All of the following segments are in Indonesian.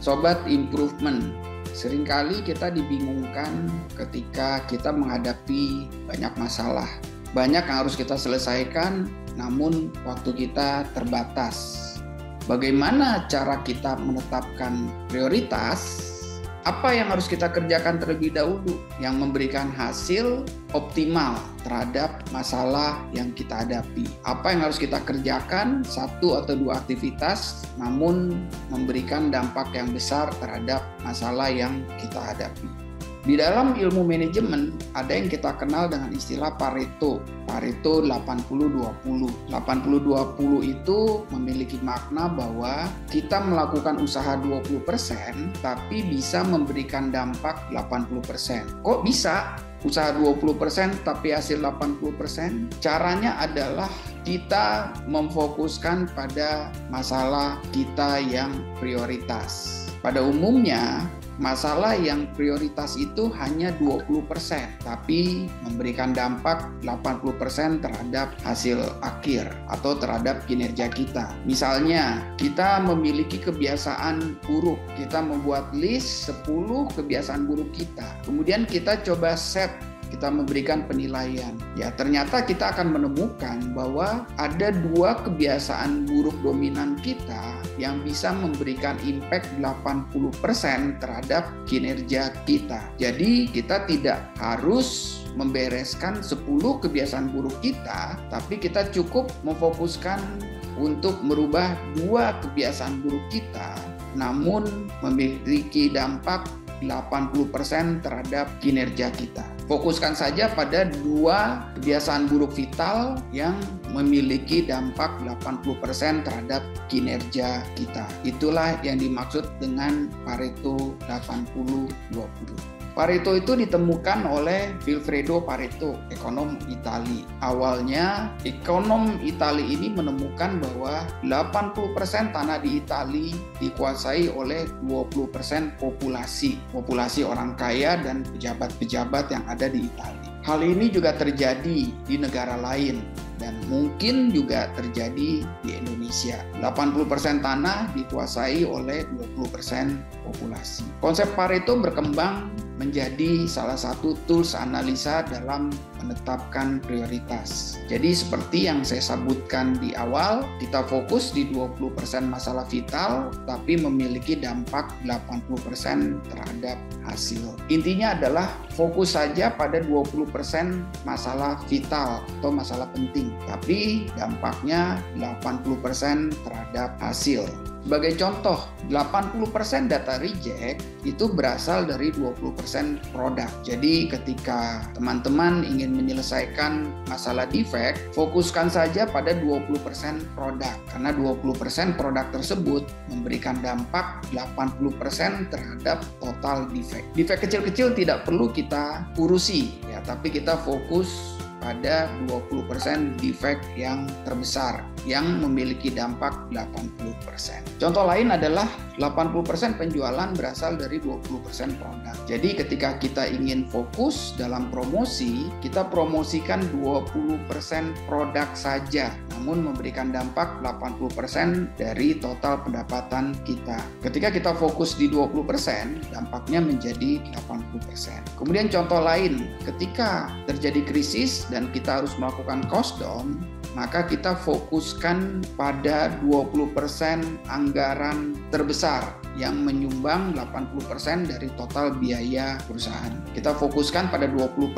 Sobat Improvement, seringkali kita dibingungkan ketika kita menghadapi banyak masalah. Banyak yang harus kita selesaikan, namun waktu kita terbatas. Bagaimana cara kita menetapkan prioritas? Apa yang harus kita kerjakan terlebih dahulu yang memberikan hasil optimal terhadap masalah yang kita hadapi? Apa yang harus kita kerjakan, 1 atau 2 aktivitas, namun memberikan dampak yang besar terhadap masalah yang kita hadapi? Di dalam ilmu manajemen ada yang kita kenal dengan istilah Pareto. Pareto 80-20. 80-20 itu memiliki makna bahwa kita melakukan usaha 20% tapi bisa memberikan dampak 80%. Kok bisa? Usaha 20% tapi hasil 80%? Caranya adalah kita memfokuskan pada masalah kita yang prioritas. Pada umumnya, masalah yang prioritas itu hanya 20%, tapi memberikan dampak 80% terhadap hasil akhir atau terhadap kinerja kita. Misalnya, kita memiliki kebiasaan buruk, kita membuat list 10 kebiasaan buruk kita. Kemudian kita coba set, kita memberikan penilaian. Ya, ternyata kita akan menemukan bahwa ada 2 kebiasaan buruk dominan kita yang bisa memberikan impact 80% terhadap kinerja kita. Jadi, kita tidak harus membereskan 10 kebiasaan buruk kita, tapi kita cukup memfokuskan untuk merubah 2 kebiasaan buruk kita, namun memiliki dampak 80% terhadap kinerja kita. Fokuskan saja pada 2 kebiasaan buruk vital yang memiliki dampak 80% terhadap kinerja kita. Itulah yang dimaksud dengan Pareto 80-20. Pareto itu ditemukan oleh Vilfredo Pareto, ekonom Itali. Awalnya, ekonom Itali ini menemukan bahwa 80% tanah di Itali dikuasai oleh 20% populasi orang kaya dan pejabat-pejabat yang ada di Itali. Hal ini juga terjadi di negara lain dan mungkin juga terjadi di Indonesia. 80% tanah dikuasai oleh 20% populasi. Konsep Pareto berkembang menjadi salah satu tools analisa dalam menetapkan prioritas. Jadi seperti yang saya sebutkan di awal, kita fokus di 20% masalah vital tapi memiliki dampak 80% terhadap hasil. Intinya adalah fokus saja pada 20% masalah vital atau masalah penting, tapi dampaknya 80% terhadap hasil. Sebagai contoh, 80% data reject itu berasal dari 20% produk. Jadi ketika teman-teman ingin menyelesaikan masalah defect, fokuskan saja pada 20% produk. Karena 20% produk tersebut memberikan dampak 80% terhadap total defect. Defect kecil-kecil tidak perlu kita urusi, ya, tapi kita fokus pada 20% defect yang terbesar yang memiliki dampak 80%. Contoh lain adalah 80% penjualan berasal dari 20% produk. Jadi ketika kita ingin fokus dalam promosi, kita promosikan 20% produk saja, namun memberikan dampak 80% dari total pendapatan kita. Ketika kita fokus di 20%, dampaknya menjadi 80%. Kemudian contoh lain, ketika terjadi krisis dan kita harus melakukan cost down, maka kita fokuskan pada 20% anggaran terbesar yang menyumbang 80% dari total biaya perusahaan. Kita fokuskan pada 20%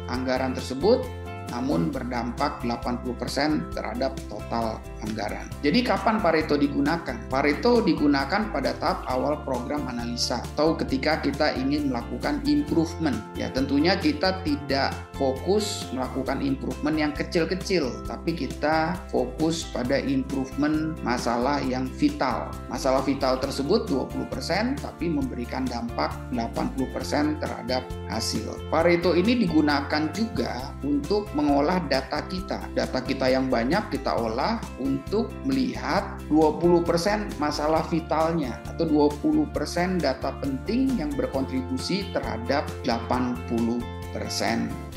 anggaran tersebut, namun berdampak 80% terhadap total anggaran. Jadi kapan Pareto digunakan? Pareto digunakan pada tahap awal program analisa atau ketika kita ingin melakukan improvement. Ya, tentunya kita tidak fokus melakukan improvement yang kecil-kecil, tapi kita fokus pada improvement masalah yang vital. Masalah vital tersebut 20%, tapi memberikan dampak 80% terhadap hasil. Pareto ini digunakan juga untuk mengolah data kita. Data kita yang banyak kita olah untuk melihat 20% masalah vitalnya atau 20% data penting yang berkontribusi terhadap 80%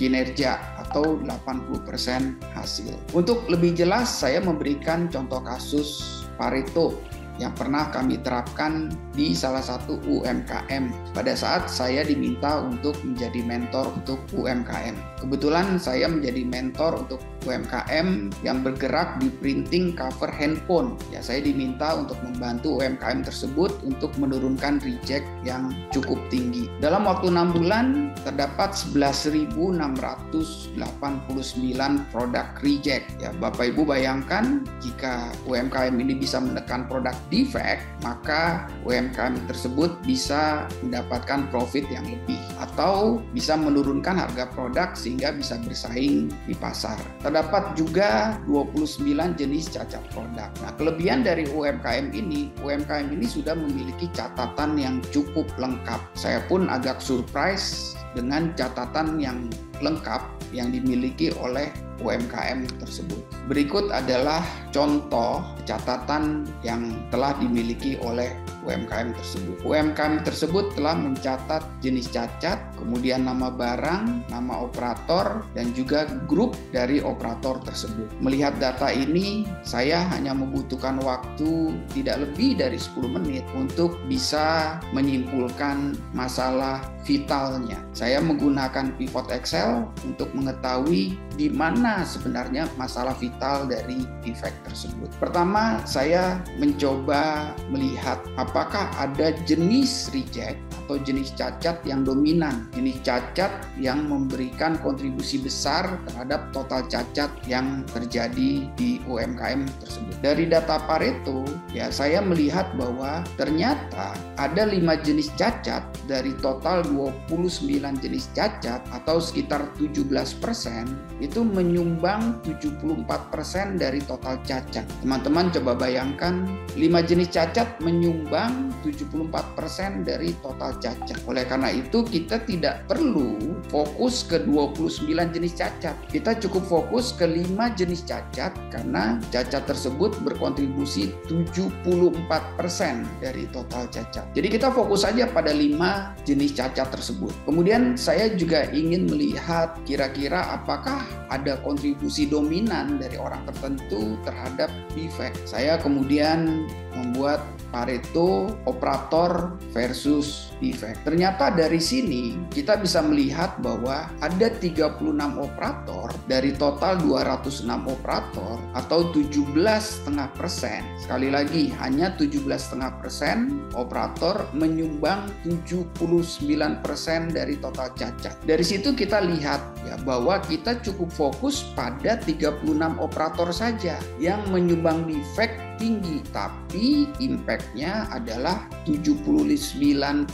kinerja atau 80% hasil. Untuk lebih jelas saya memberikan contoh kasus Pareto yang pernah kami terapkan di salah satu UMKM pada saat saya diminta untuk menjadi mentor untuk UMKM. Kebetulan saya menjadi mentor untuk UMKM yang bergerak di printing cover handphone. Ya, saya diminta untuk membantu UMKM tersebut untuk menurunkan reject yang cukup tinggi. Dalam waktu 6 bulan terdapat 11.689 produk reject. Ya, Bapak Ibu bayangkan jika UMKM ini bisa menekan produk defect, maka UMKM tersebut bisa mendapatkan profit yang lebih atau bisa menurunkan harga produk sehingga bisa bersaing di pasar. Terdapat juga 29 jenis cacat produk. Nah, kelebihan dari UMKM ini sudah memiliki catatan yang cukup lengkap. Saya pun agak surprise dengan catatan yang lengkap yang dimiliki oleh UMKM tersebut. Berikut adalah contoh catatan yang telah dimiliki oleh UMKM tersebut. UMKM tersebut telah mencatat jenis cacat, kemudian nama barang, nama operator, dan juga grup dari operator tersebut. Melihat data ini, saya hanya membutuhkan waktu tidak lebih dari 10 menit untuk bisa menyimpulkan masalah vitalnya. Saya menggunakan pivot Excel untuk mengetahui di mana sebenarnya masalah vital dari defect tersebut. Pertama, saya mencoba melihat apakah ada jenis reject atau jenis cacat yang dominan, jenis cacat yang memberikan kontribusi besar terhadap total cacat yang terjadi di UMKM tersebut. Dari data Pareto, ya saya melihat bahwa ternyata ada 5 jenis cacat dari total 29 jenis cacat atau sekitar 17% itu menyumbang 74% dari total cacat. Teman-teman coba bayangkan 5 jenis cacat menyumbang 74% dari total cacat. Oleh karena itu kita tidak perlu fokus ke 29 jenis cacat. Kita cukup fokus ke 5 jenis cacat karena cacat tersebut berkontribusi 74% dari total cacat. Jadi kita fokus saja pada 5 jenis cacat tersebut. Kemudian saya juga ingin melihat kira-kira apakah ada kontribusi dominan dari orang tertentu terhadap defect. Saya kemudian membuat Pareto operator versus defect. Ternyata dari sini kita bisa melihat bahwa ada 36 operator dari total 206 operator atau 17,5%. Sekali lagi, hanya 17,5% operator menyumbang 79% dari total cacat. Dari situ kita lihat ya bahwa kita cukup fokus pada 36 operator saja yang menyumbang defect tinggi, tapi impact-nya adalah 79%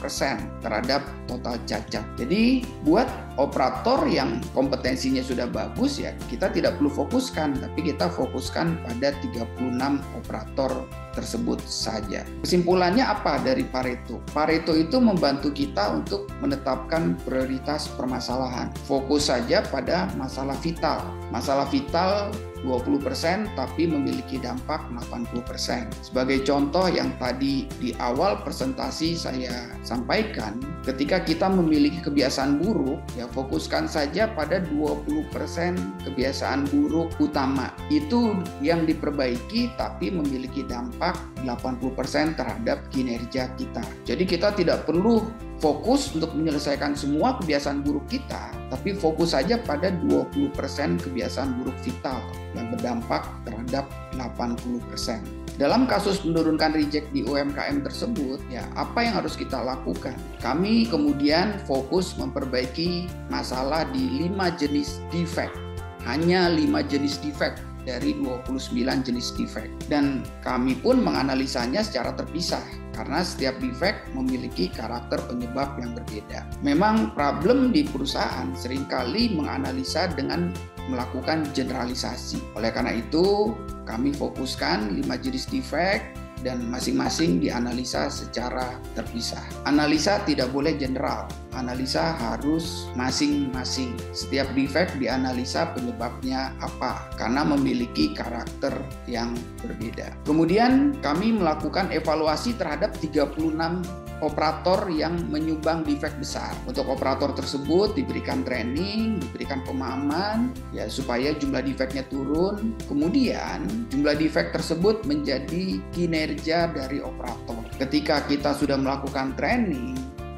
terhadap total cacat. Jadi buat operator yang kompetensinya sudah bagus ya kita tidak perlu fokuskan, tapi kita fokuskan pada 36 operator tersebut saja. Kesimpulannya apa dari Pareto? Pareto itu membantu kita untuk menetapkan prioritas permasalahan. Fokus saja pada masalah vital. Masalah vital 20% tapi memiliki dampak 80%. Sebagai contoh yang tadi di awal presentasi saya sampaikan, ketika kita memiliki kebiasaan buruk, ya fokuskan saja pada 20% kebiasaan buruk utama. Itu yang diperbaiki tapi memiliki dampak 80% terhadap kinerja kita. Jadi kita tidak perlu fokus untuk menyelesaikan semua kebiasaan buruk kita, tapi fokus saja pada 20% kebiasaan buruk vital yang berdampak terhadap 80%. Dalam kasus menurunkan reject di UMKM tersebut, ya apa yang harus kita lakukan? Kami kemudian fokus memperbaiki masalah di 5 jenis defect. Hanya 5 jenis defect dari 29 jenis defect. Dan kami pun menganalisanya secara terpisah karena setiap defect memiliki karakter penyebab yang berbeda. Memang problem di perusahaan seringkali menganalisa dengan melakukan generalisasi. Oleh karena itu, kami fokuskan 5 jenis defect dan masing-masing dianalisa secara terpisah. Analisa tidak boleh general, analisa harus masing-masing. Setiap defect dianalisa penyebabnya apa, karena memiliki karakter yang berbeda. Kemudian kami melakukan evaluasi terhadap 36 operator yang menyumbang defect besar. Untuk operator tersebut diberikan training, diberikan pemahaman ya supaya jumlah defectnya turun. Kemudian jumlah defect tersebut menjadi kinerja dari operator. Ketika kita sudah melakukan training,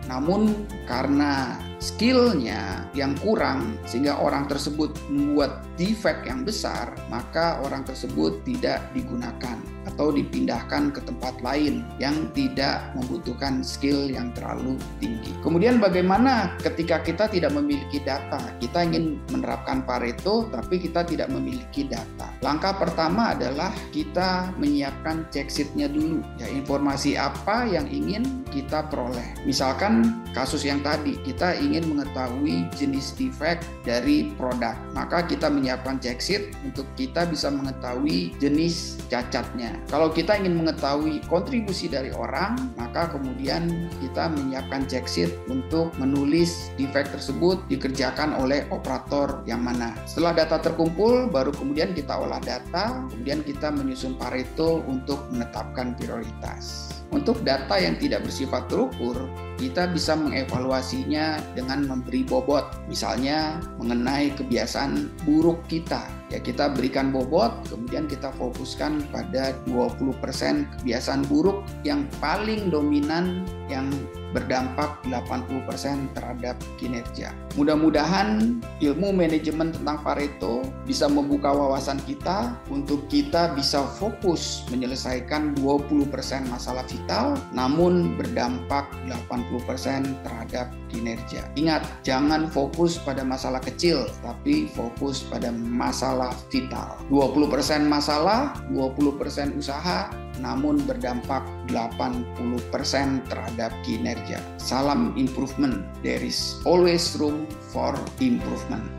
namun karena skillnya yang kurang sehingga orang tersebut membuat defect yang besar, maka orang tersebut tidak digunakan atau dipindahkan ke tempat lain yang tidak membutuhkan skill yang terlalu tinggi. Kemudian bagaimana ketika kita tidak memiliki data? Kita ingin menerapkan Pareto tapi kita tidak memiliki data. Langkah pertama adalah kita menyiapkan check sheet-nya dulu. Ya, informasi apa yang ingin kita peroleh. Misalkan kasus yang tadi, kita ingin mengetahui jenis defect dari produk. Maka kita menyiapkan check sheet untuk kita bisa mengetahui jenis cacatnya. Kalau kita ingin mengetahui kontribusi dari orang, maka kemudian kita menyiapkan check sheet untuk menulis defect tersebut dikerjakan oleh operator yang mana. Setelah data terkumpul, baru kemudian kita olah data, kemudian kita menyusun Pareto untuk menetapkan prioritas. Untuk data yang tidak bersifat terukur, kita bisa mengevaluasinya dengan memberi bobot, misalnya mengenai kebiasaan buruk kita. Ya, kita berikan bobot, kemudian kita fokuskan pada 20% kebiasaan buruk yang paling dominan yang berdampak 80% terhadap kinerja. Mudah-mudahan ilmu manajemen tentang Pareto bisa membuka wawasan kita untuk kita bisa fokus menyelesaikan 20% masalah vital, namun berdampak 80% terhadap kinerja. Ingat, jangan fokus pada masalah kecil, tapi fokus pada masalah vital. 20% masalah, 20% usaha, namun berdampak 80% terhadap kinerja. Salam improvement. There is always room for improvement.